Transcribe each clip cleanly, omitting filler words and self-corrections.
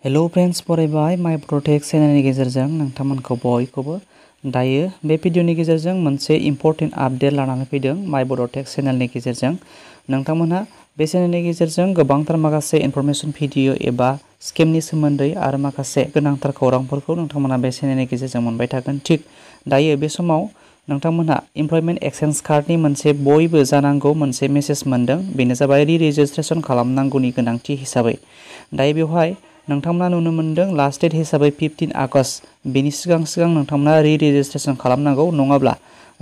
Hello friends फरायबाय माय protect चेनेलनि गेजेरजों नोंथांमोनखौ बयखौबो दायो बे भिडिअनि गेजेरजों मोनसे इम्पोर्टेन्ट आपडेट लानानै फैदों माय प्रटेक्ट चेनेलनि गेजेरजों नोंथांमोनहा बे चेनेलनि गेजेरजों गोबांथार माखासे इनफरमेशन भिडिअ एबा स्केमनि सोमोन्दै आरो माखासे गोनांथार खौरांफोरखौ नोंथांमोना बे चेनेलनि गेजेरजों मोनबाय थागोन थिग दायो बे समाव नोंथांमोनहा एमप्लयमेन्ट एक्सचेन्ज कार्डनि मोनसे बयबो जानांगौ मोनसे मेसेज मोनदों बेनो जाबाय रि-रेजिस्ट्रेशन खालामनांगौनि गोनांथि हिसाबै दायो बेवहाय नोंथांमोना नुनो मोनदों लास्ट डेट हिसाबै 15 आगस्ट बेनि सिगां नोंथांमोना रि-रेजिस्ट्रेशन खालामनांगौ नङाब्ला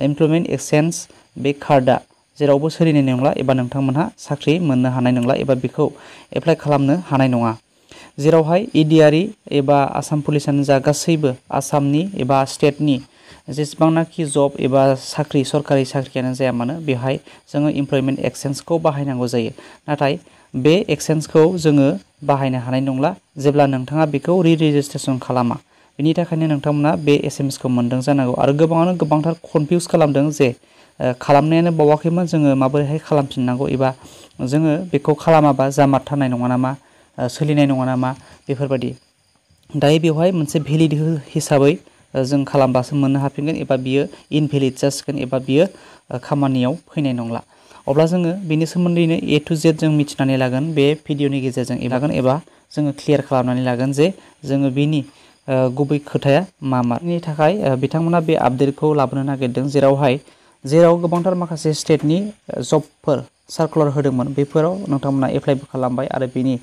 एमप्लयमेन्ट एक्सचेन्ज बे कार्डआ जेरावबो सोलिनाय नंला एबा नोंथांमोनहा साख्रि मोननो हानाय नंला एबा बेखौ एप्लाइ खालामनो हानाय नङा जेरावहाय इडिआरइ एबा आसाम पुलिसानो जा गासैबो आसामनि एबा स्टेटनि जेसेबांनाखि जब एबा साख्रि सरकारि साख्रियानो जाया मानो बेवहाय जोङो एमप्लयमेन्ट एक्सचेन्जखौ बाहायनांगौ जायो नाथाय बे एक्सचेन्जखौ जोङो बाहायनो हानाय नंला जेब्ला नोंथाङा बेखौ रि-रेजिस्ट्रेशन खालामा बेनि थाखायनो नोंथांमोना बे एसएमएसखौ मोनदों जानांगौ आरो गोबाङानो गोबांथार कनफ्यूज खालामदों जे खालामनायानो बावाखैमोन जोङो माबोरैहाय खालामफिननांगौ एबा जोङो बेखौ खालामाबा जामारथारनाय नङा नामा सोलिनाय नङा नामा बेफोरबायदि दायो बेवहाय मोनसे भेलिड हिसाबै जों खालामबासो मोननो हाफिनगोन एबा बियो इनभेलिड जासिगोन एबा बियो खामानियाव फैनाय नंला अब्ला जोङो बेनि सोमोन्दैनो ए टु जेड जों मिथिनानै लागोन बे भिडिअनि गेजेरजों एबा जोङो क्लियार खालामनानै लागोन जे जोङो बेनि गुबै खोथाया मानि थाखाय बिथांमोना बे आपडेटखौ लाबोनो नागिरदों जेराव गोबांथार माखासे स्टेटनि जबफोर सार्कुलार होदोंमोन बेफोराव नोंथांमोना एप्लाइबो खालामबाय आरो बेनि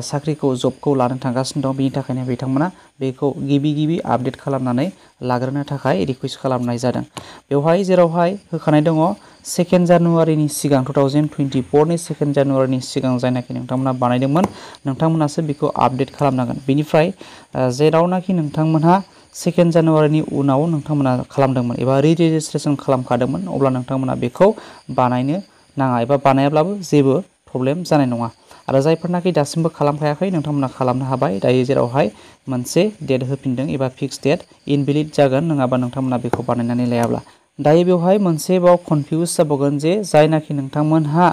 साख्रिखौ जबखौ लानो थांगासिनो दं बेनि थाखायनो बिथांमोना बेखौ गिबि आपडेट खालामनानै लाग्रोनो थाखाय रिक्वेस्ट खालामनाय जादों बेवहाय जेरावहाय होखानाय दङ 2 जानुवारिनि सिगां 2024 नि 2 जानुवारिनि सिगां जायनाखि नोंथांमोना बानायदोंमोन नोंथांमोनासो बेखौ आपडेट खालामनांगोन बेनिफ्राय जेरावनाखि नोंथांमोनहा 2 जानुवारिनि उनाव नोंथांमोना खालामदोंमोन एबा रि-रेजिस्ट्रेशन खालामखादोंमोन अब्ला नोंथांमोना बेखौ बानायनो नाङा एबा बानायाब्लाबो जेबो प्रब्लेम जानाय नङा आरो जायफोरनाखि दासिमबो खालामखायाखै नोंथांमोना खालामनो हाबाय दायो जेरावहाय मोनसे डेट होफिनदों एबा फिक्स डेट इनभेलिड जागोन नङाबा नोंथांमोना बेखौ बानायनानै लायाब्ला दायो बेवहाय मोनसेबाव कनफ्यूज जाबावगोन जे जायनाखि नोंथांमोनहा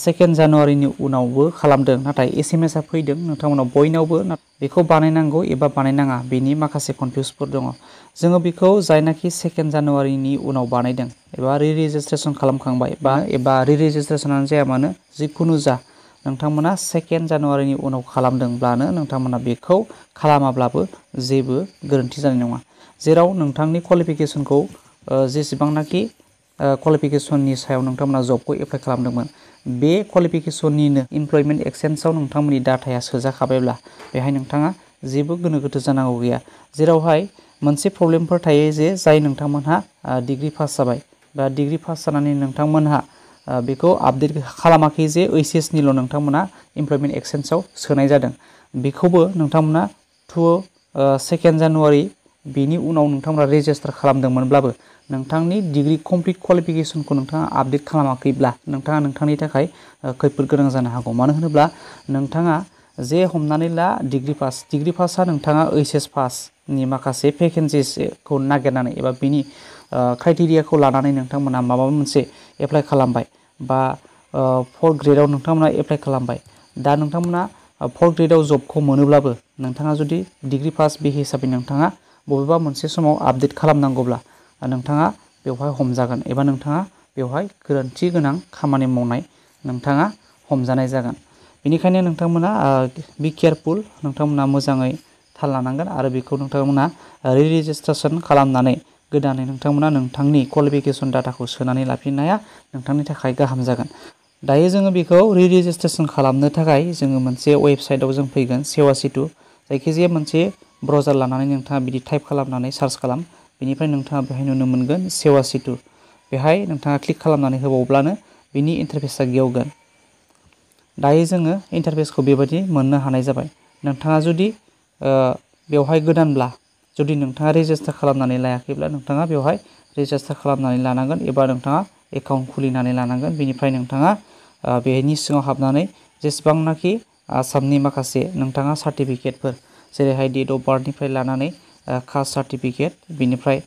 2 जानुवारिनि उनावबो खालामदों नाथाय एसएमएसआ फैदों नोंथांमोनाव बयनावबो बेखौ बानायनांगौ एबा बानायनाङा बेनि माखासे कनफ्यूजफोर दङ जोङो बेखौ जायनाखि 2 जानुवारिनि उनाव बानायदों एबा रि-रेजिस्ट्रेशन खालामखांबाय एबा रि-रेजिस्ट्रेशनानो जाया मानो जिखुनु जा नोंथांमोना 2 जानुवारिनि उनाव खालामदोंब्लानो नोंथांमोना बेखौ खालामाब्लाबो जेबो गोरोन्थि जानाय नङा जेराव नोंथांनि क्वालिफिकेशनखौ जेसेबांनाखि क्वालिफिकेशननि सायाव नोंथांमोना जबखौ एप्लाइ खालामदोंमोन बे क्वालिफिकेशननिनो एमप्लयमेन्ट एक्सचेन्जआव नोंथांमोननि डाटाया सोजाखाबायब्ला बेहाय नोंथाङा जेबो गोनो गोथो जानांगौ गैया जेरावहाय मोनसे प्रब्लेमफोर थायो जे जाय नोंथांमोनहा डिग्री पास जाबाय बा डिग्री पास जानानै नोंथांमोनहा बेखौ आपडेट खालामाखै जे ओइचएसनिल' नोंथांमोना एमप्लयमेन्ट एक्सचेन्जआव सोनाय जादों बेखौबो नोंथांमोना 2 जानुवारि बेनि उनाव नोंथांमोना रेजिस्टार खालामदोंमोनब्लाबो नोंथांनि डिग्री कमप्लिट क्वालिफिकेशनखौ नोंथाङा आपडेट खालामाखैब्ला नोंथाङा नोंथांनि थाखाय खैफोद गोनां जानो हागौ मानो होनोब्ला नोंथाङा जे हमनानै ला डिग्री पासआ नोंथाङा ओइचएस पासनि माखासे भेकेन्सिसखौ नागिरनानै एबा बिनि क्राइटेरियाखौ लानानै नोंथांमोना माबा मोनसे एप्लाइ खालामबाय बा 4th ग्रेडआव नोंथांमोना एप्लाइ खालामबाय दा नोंथांमोना 4th ग्रेडआव जबखौ मोनोब्लाबो नोंथाङा जुदि डिग्री पास बे हिसाबै नोंथाङा बबेबा मोनसे समाव आपडेट खालामनांगौब्ला नोंथाङा बेवहाय हमजागोन एबा नोंथाङा बेवहाय गोरोन्थि गोनां खामानि मावनाय नोंथाङा हमजानाय जागोन बेनिखायनो नोंथांमोना बि केयारफुल नोंथांमोना मोजाङै थाल लानांगोन आरो बेखौ नोंथांमोना रि-रेजिस्ट्रेशन खालामनानै गोदानै नोंथांमोना नोंथांनि क्वालिफिकेशन डाटाखौ सोनानै लाफिननाया नोंथांनि थाखाय गाहाम जागोन दायो जोङो बेखौ रि-रेजिस्ट्रेशन खालामनो थाखाय जोङो मोनसे वेबसाइटआव जों फैगोन सेवासिटु जायखिजाया मोनसे ब्राउजार लानानै नोंथाङा बिदि टाइप खालामनानै सार्च खालाम बेनिफ्राय नोंथाङा बेहाय नुनो मोनगोन सेवासिटु बेहाय नोंथाङा क्लिक खालामनानै होबावब्लानो बिनि इन्टारफेसआ गेवगोन दायो जोङो इन्टारफेसखौ बेबायदि मोननो हानाय जाबाय नोंथाङा जुदि बेवहाय गोदानब्ला जुदि नोंथाङा रेजिस्टार खालामनानै लायाखैब्ला नोंथाङा बेवहाय रेजिस्टार खालामनानै लानांगोन एबा नोंथाङा एकाउन्ट खुलिनानै लानांगोन बेनिफ्राय नोंथाङा बेनि सिङाव हाबनानै जेसेबांनाखि आसामनि माखासे नोंथाङा सार्टिफिकेटफोर जेरैहाय डेट अफ बार्थनिफ्राय लानानै कास्ट सार्टिफिकेट बेनिफ्राय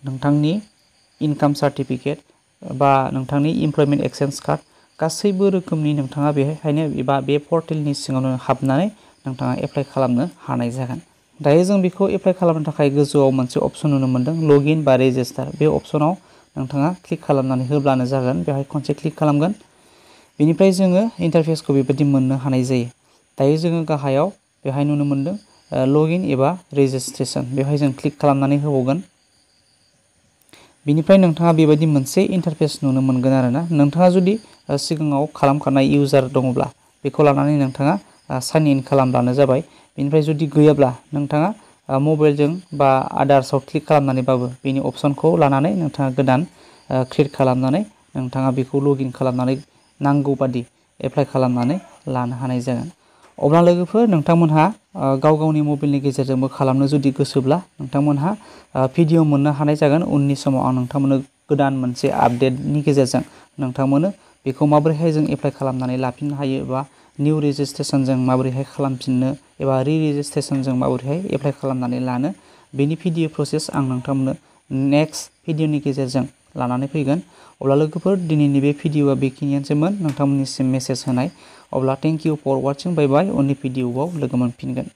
नोंथांनि इनकाम सार्टिफिकेट बा नोंथांनि एमप्लयमेन्ट एक्सचेन्ज कार्ड गासैबो रोखोमनि नोंथाङा बेहायनो एबा बे पर्टेलनि सिङावनो हाबनानै नोंथाङा एप्लाइ खालामनो हानाय जागोन। दायो जों बेखौ एप्लाइ खालामनो थाखाय गोजौआव मोनसे अपसन नुनो मोनदों लगइन बा रेजिस्टार। बे अपसनाव नोंथाङा क्लिक खालामनानै होब्लानो जागोन। बेवहाय खनसे क्लिक खालामगोन। बेनिफ्राय जोङो इन्टारफेसखौ बेबायदि मोननो हानाय जायो। दायो जोङो गाहायाव बेवहाय नुनो मोनदों लगइन एबा रेजिस्ट्रेसन। बेवहाय जों क्लिक खालामनानै होबावगोन। बिनिफ्राय नोंथाङा बेबायदि मोनसे इन्टारफेस नुनो मोनगोन आरोना। नोंथाङा जुदि सिगाङाव खालामखानाय इउजार दङब्ला बेखौ लानानै नोंथाङा साइन इन खालामब्लानो जाबाय। बेनिफ्राय जुदि गैयाब्ला नोंथाङा मबाइलजों बा आदार्सआव क्लिक खालामनानैबाबो बेनि अपसनखौ लानानै नोंथाङा गोदान क्रिएट खालामनानै नोंथाङा बेखौ लगइन खालामनानै नांगौ बादि एप्लाइ खालामनानै लानो हानाय जागोन। अब्ला लोगोफोर नोंथांमोनहा गाव गावनि मबाइलनि गेजेरजोंबो खालामनो जुदि गोसोब्ला नोंथांमोनहा भिडिअ मोननो हानाय जागोन। उननि समाव आं नोंथांमोननो गोदान मोनसे आपडेटनि गेजेरजों नोंथांमोननो बेखौ माबोरैहाय जों एप्लाइ खालामनानै लाफिननो हायो एबा निउ रेजिस्ट्रेसनजों माबोरैहाय खालामफिननो एबा रेजिस्ट्रेसनजों माबोरैहाय एप्लाइ खालामनानै लानो बेनि भिडिअ प्रसेस आं नोंथांमोननो नेक्स्ट भिडिअनि गेजेरजों लानानै फैगोन। अब्ला लोगोफोर दिनैनि बे भिडिअआ बेखिनियानोसैमोन नोंथांमोननिसिम मेसेज होनाय। अब्ला थेंक इउ फर वाचिं। बाय बाय। उननि भिडिअआव लोगो मोनफिनगोन।